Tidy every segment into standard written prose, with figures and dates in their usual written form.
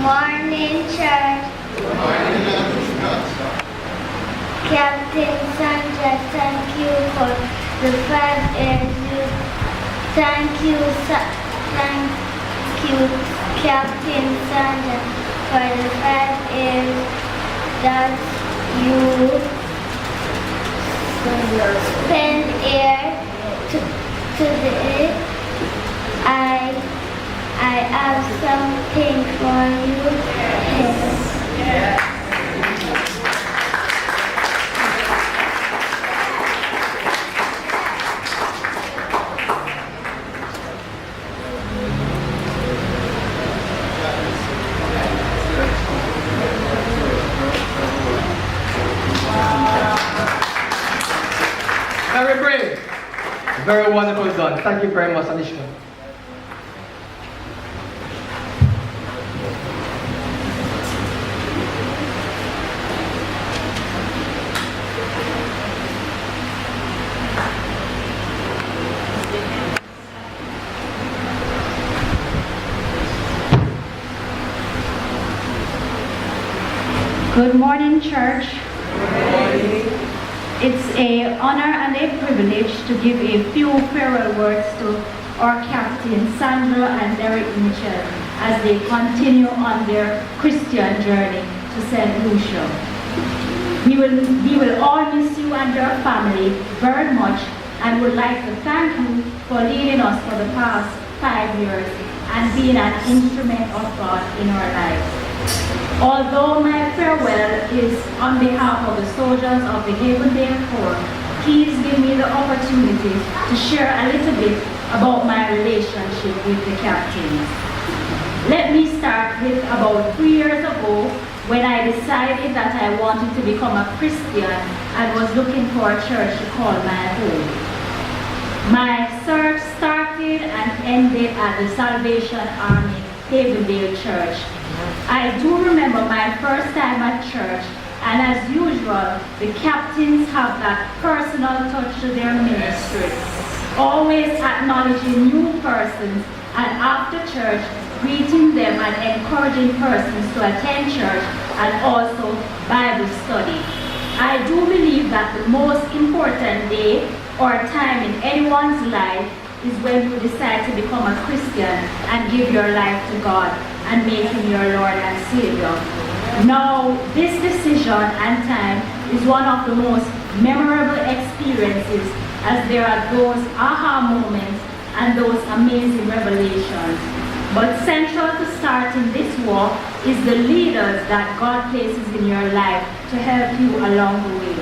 Morning, church. Captain Sandra, thank you for the 5 years. Thank you, Captain Sandra, for the 5 years that you spend here today. I have something for you. Yes. Very brave. Very wonderful done. Thank you very much, Anishka. Good morning, church. It's an honor and a privilege to give a few farewell words to our captain Sandra and Derek Mitchell as they continue on their Christian journey to St. Lucia. We will all miss you and your family very much and would like to thank you for leading us for the past 5 years and being an instrument of God in our lives. Although my farewell is on behalf of the soldiers of the Havendale Corps, please give me the opportunity to share a little bit about my relationship with the captains. Let me start with about 3 years ago when I decided that I wanted to become a Christian and was looking for a church to call my home. My search started and ended at the Salvation Army Havendale Church. I do remember my first time at church, and as usual, the captains have that personal touch to their ministry, always acknowledging new persons, and after church, greeting them and encouraging persons to attend church and also Bible study. I do believe that the most important day or time in anyone's life is when you decide to become a Christian and give your life to God and make Him your Lord and Savior. Now, this decision and time is one of the most memorable experiences, as there are those aha moments and those amazing revelations. But central to starting this walk is the leaders that God places in your life to help you along the way.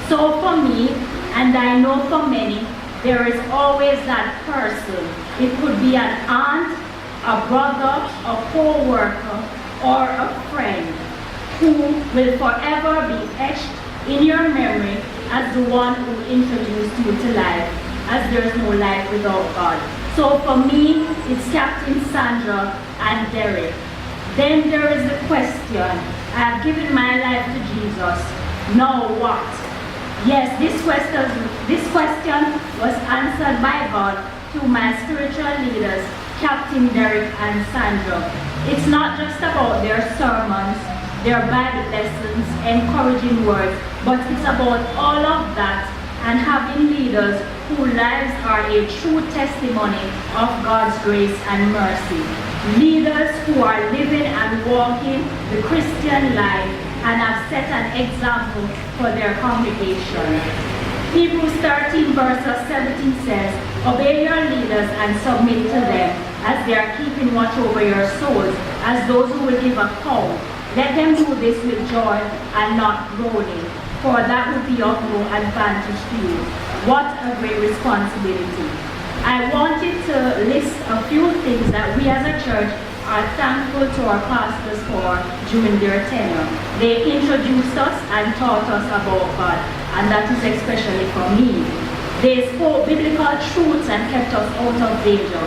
So for me, and I know for many, there is always that person. It could be an aunt, a brother, a co-worker, or a friend who will forever be etched in your memory as the one who introduced you to life, as there is no life without God. So for me, it's Captain Sandra and Derek. Then there is the question, I have given my life to Jesus, now what? Yes, this question was answered by God through my spiritual leaders, Captain Derek and Sandra. It's not just about their sermons, their Bible lessons, encouraging words, but it's about all of that and having leaders whose lives are a true testimony of God's grace and mercy. Leaders who are living and walking the Christian life and have set an example for their congregation. Hebrews 13 verse 17 says, obey your leaders and submit to them, as they are keeping watch over your souls, as those who will give account. Let them do this with joy and not groaning, for that would be of no advantage to you. What a great responsibility. I wanted to list a few things that we as a church are thankful to our pastors for during their tenure. They introduced us and taught us about God, and that is especially for me. They spoke biblical truths and kept us out of danger.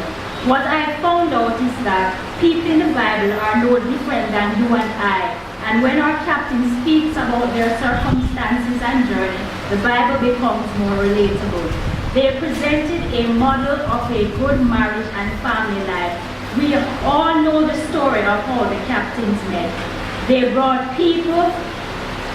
What I found out is that people in the Bible are no different than you and I, and when our captain speaks about their circumstances and journey, the Bible becomes more relatable. They presented a model of a good marriage and family life, We all know the story of how the captains met. They brought people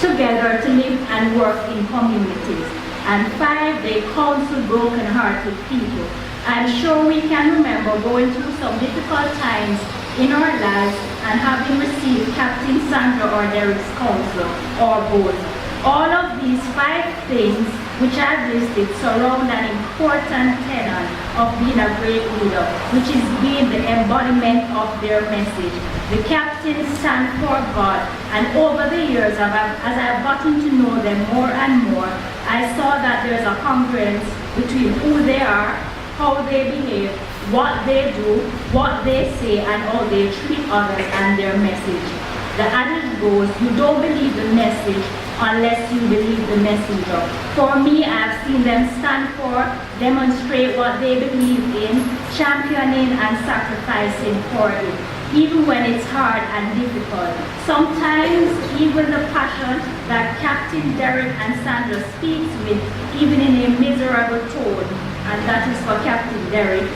together to live and work in communities. And 5, they counseled broken-hearted people. I'm sure we can remember going through some difficult times in our lives and having received Captain Sandra or Derek's counsel, or both. All of these 5 things which I've listed surround an important tenet of being a great leader, which is being the embodiment of their message. The captains stand for God, and over the years, as I've gotten to know them more and more, I saw that there's a congruence between who they are, how they behave, what they do, what they say, and how they treat others and their message. The adage goes, you don't believe the message unless you believe the messenger. For me, I've seen them stand for, demonstrate what they believe in, championing and sacrificing for it, even when it's hard and difficult. Sometimes even the passion that Captain Derek and Sandra speaks with, even in a miserable tone, and that is for Captain Derek,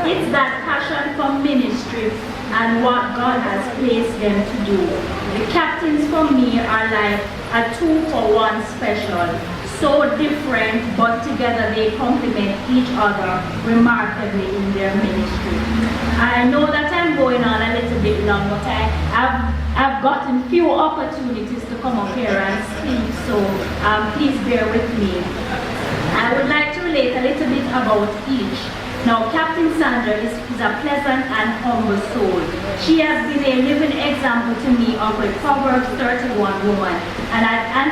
it's that passion for ministry and what God has placed them to do. The captains for me are like a 2-for-1 special. So different, but together they complement each other remarkably in their ministry. I know that I'm going on a little bit long, but I've gotten few opportunities to come up here and speak, so please bear with me. I would like to relate a little bit about each. Now, Captain Sandra is a pleasant and humble soul. She has been a living example to me of a Proverbs 31 woman, and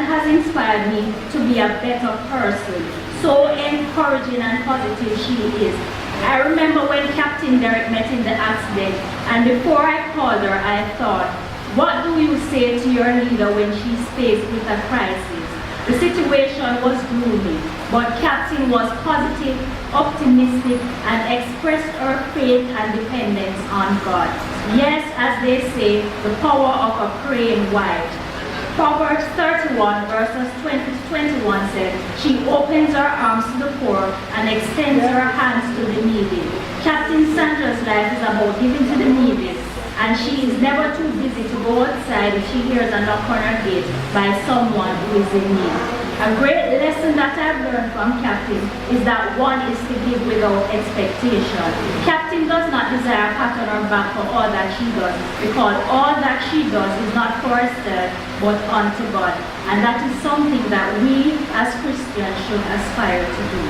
has inspired me to be a better person. So encouraging and positive she is. I remember when Captain Derek met in the accident, and before I called her, I thought, what do you say to your leader when she's faced with a crisis? The situation was gloomy, but Captain was positive, optimistic, and expressed her faith and dependence on God. Yes, as they say, the power of a praying wife. Proverbs 31 verses 20 to 21 said, she opens her arms to the poor and extends her hands to the needy. Captain Sandra's life is about giving to the needy, and she is never too busy to go outside if she hears a knock on her gate by someone who is in need. A great lesson that I've learned from Captain is that one is to give without expectation. Captain does not desire a pat on her back for all that she does, because all that she does is not for herself, but unto God. And that is something that we as Christians should aspire to do.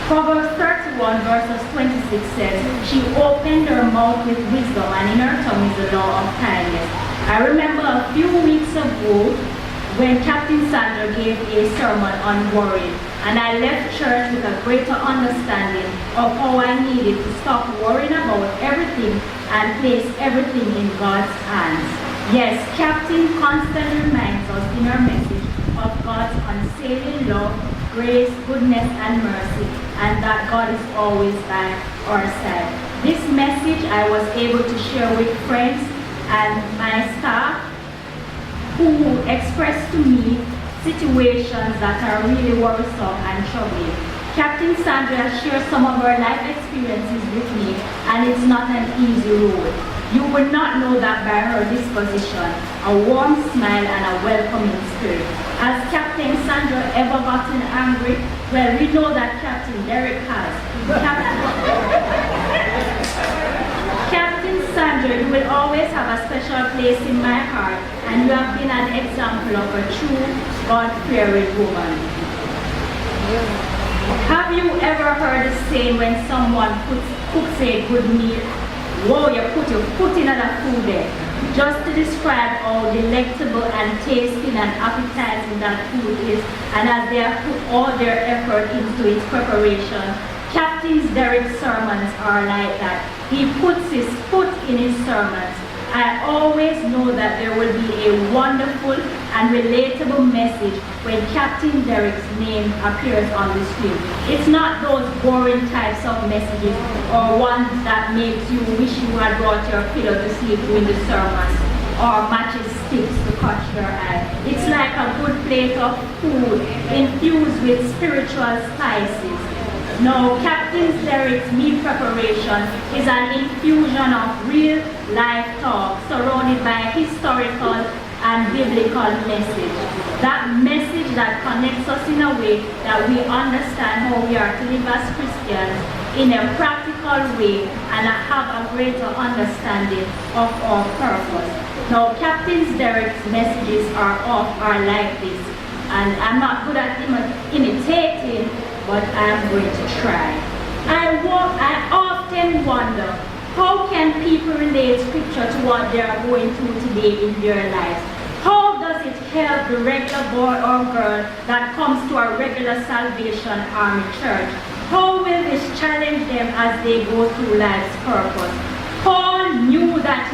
Proverbs 31 verses 26 says, she opened her mouth with wisdom, and in her tongue is the law of kindness. I remember a few weeks ago when Captain Sandra gave a sermon on worrying, and I left church with a greater understanding of how I needed to stop worrying about everything and place everything in God's hands. Yes, Captain constantly reminds us in her message of God's unfailing love, grace, goodness, and mercy, and that God is always by our side. This message I was able to share with friends and my staff who expressed to me situations that are really worrisome and troubling. Captain Sandra shared some of her life experiences with me, and it's not an easy road. You will not know that by her disposition, a warm smile and a welcoming spirit. Has Captain Sandra ever gotten angry? Well, we know that Captain Derek has. Captain Sandra, you will always have a special place in my heart, and you have been an example of a true God-fearing woman. Have you ever heard the saying when someone cooks a good meal? Whoa, you put your foot in other food there. Just to describe how delectable and tasting and appetizing that food is, and as they have put all their effort into its preparation, Captain Derek's sermons are like that. He puts his foot in his sermons. I always know that there will be a wonderful and relatable message when Captain Derek's name appears on the screen. It's not those boring types of messages or ones that makes you wish you had brought your pillow to sleep during the sermon or matches sticks to catch your eye. It's like a good plate of food infused with spiritual spices. Now, Captain Derek's meal preparation is an infusion of real-life talk surrounded by historical and biblical message. That message that connects us in a way that we understand how we are to live as Christians in a practical way and have a greater understanding of our purpose. Now, Captain Derek's messages are like this, and I'm not good at imitating, but I'm going to try. I often wonder, how can people relate scripture to what they are going through today in their lives? How does it help the regular boy or girl that comes to a regular Salvation Army church? How will this challenge them as they go through life's purpose? Paul knew that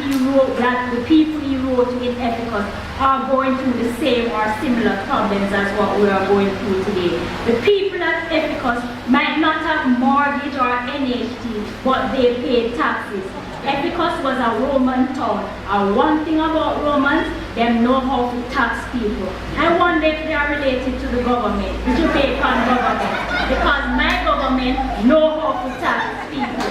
the people he wrote in Ephesus are going through the same or similar problems as what we are going through today. The people at Ephesus might not have mortgage or NHT, but they paid taxes. Ephesus was a Roman town, and one thing about Romans, they know how to tax people. I wonder if they are related to the government, the Jamaican government, because my government know how to tax people.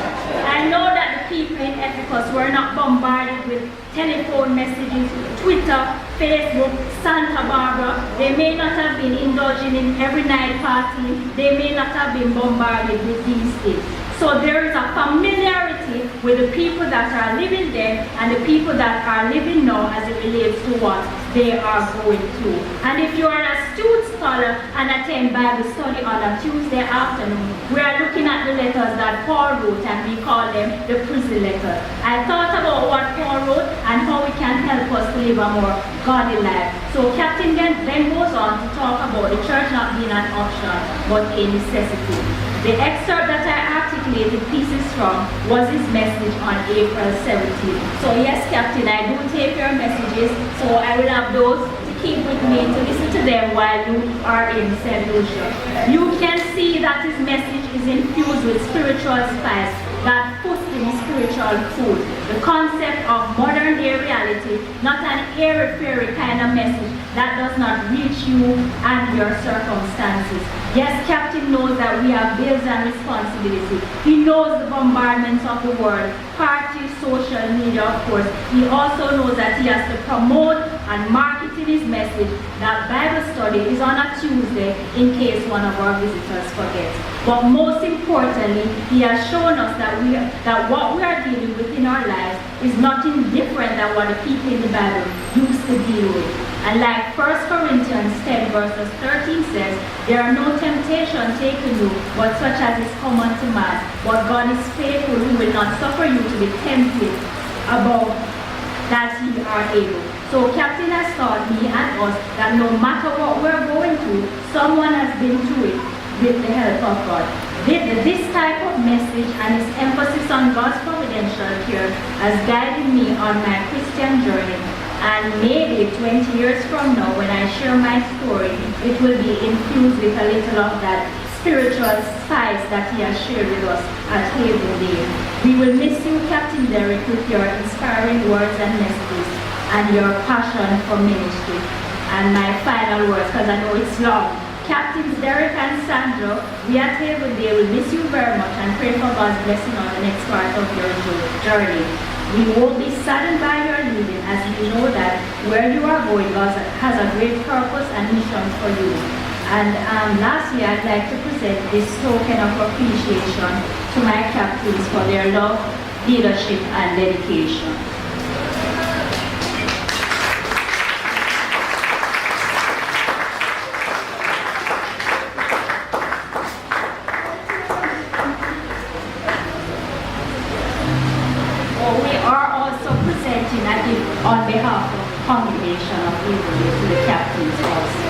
I know that the people in Ephesus were not bombarded with telephone messages, Twitter, Facebook, Santa Barbara. They may not have been indulging in every night party. They may not have been bombarded with these things. So there is a familiarity with the people that are living there and the people that are living now as it relates to what they are going through. And if you are an astute scholar and attend Bible study on a Tuesday afternoon, we are looking at the letters that Paul wrote, and we call them the prison letters. I thought about what Paul wrote and how it can help us to live a more godly life. So Captain then goes on to talk about the church not being an option, but a necessity. The excerpt that I articulated pieces from was his message on April 17th. So yes, Captain, I do take your messages, so I will have those to keep with me to listen to them while you are in St. Lucia. You can see that his message is infused with spiritual spice that puts in spiritual food. The concept of modern day reality, not an airy-fairy kind of message that does not reach you and your circumstances. Yes, Captain knows that we have bills and responsibility. He knows the bombardments of the world, parties, social media, of course. He also knows that he has to promote and market in his message that Bible study is on a Tuesday in case one of our visitors forgets. But most importantly, he has shown us that what we are dealing with in our lives is nothing different than what the people in the Bible used to deal with. And like 1 Corinthians 10 verses 13 says, there are no temptation taken you, but such as is common to man. But God is faithful, who will not suffer you to be tempted above that ye are able. So Captain has taught me and us that no matter what we're going through, someone has been through it with the help of God. This type of message and his emphasis on God's providential care has guided me on my Christian journey. And maybe 20 years from now, when I share my story, it will be infused with a little of that spiritual spice that he has shared with us at Havendale. We will miss you, Captain Derek, with your inspiring words and messages and your passion for ministry. And my final words, because I know it's long. Captains Derek and Sandra, we at Havendale will miss you very much and pray for God's blessing on the next part of your journey. We won't be saddened by your leaving, as we know that where you are going, God has a great purpose and mission for you. And lastly, I'd like to present this token of appreciation to my captains for their love, leadership, and dedication. On behalf of the congregation of Havendale to the captains also.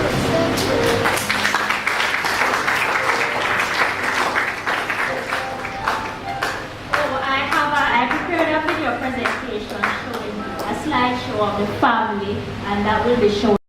So I prepared a video presentation showing a slideshow of the family, and that will be shown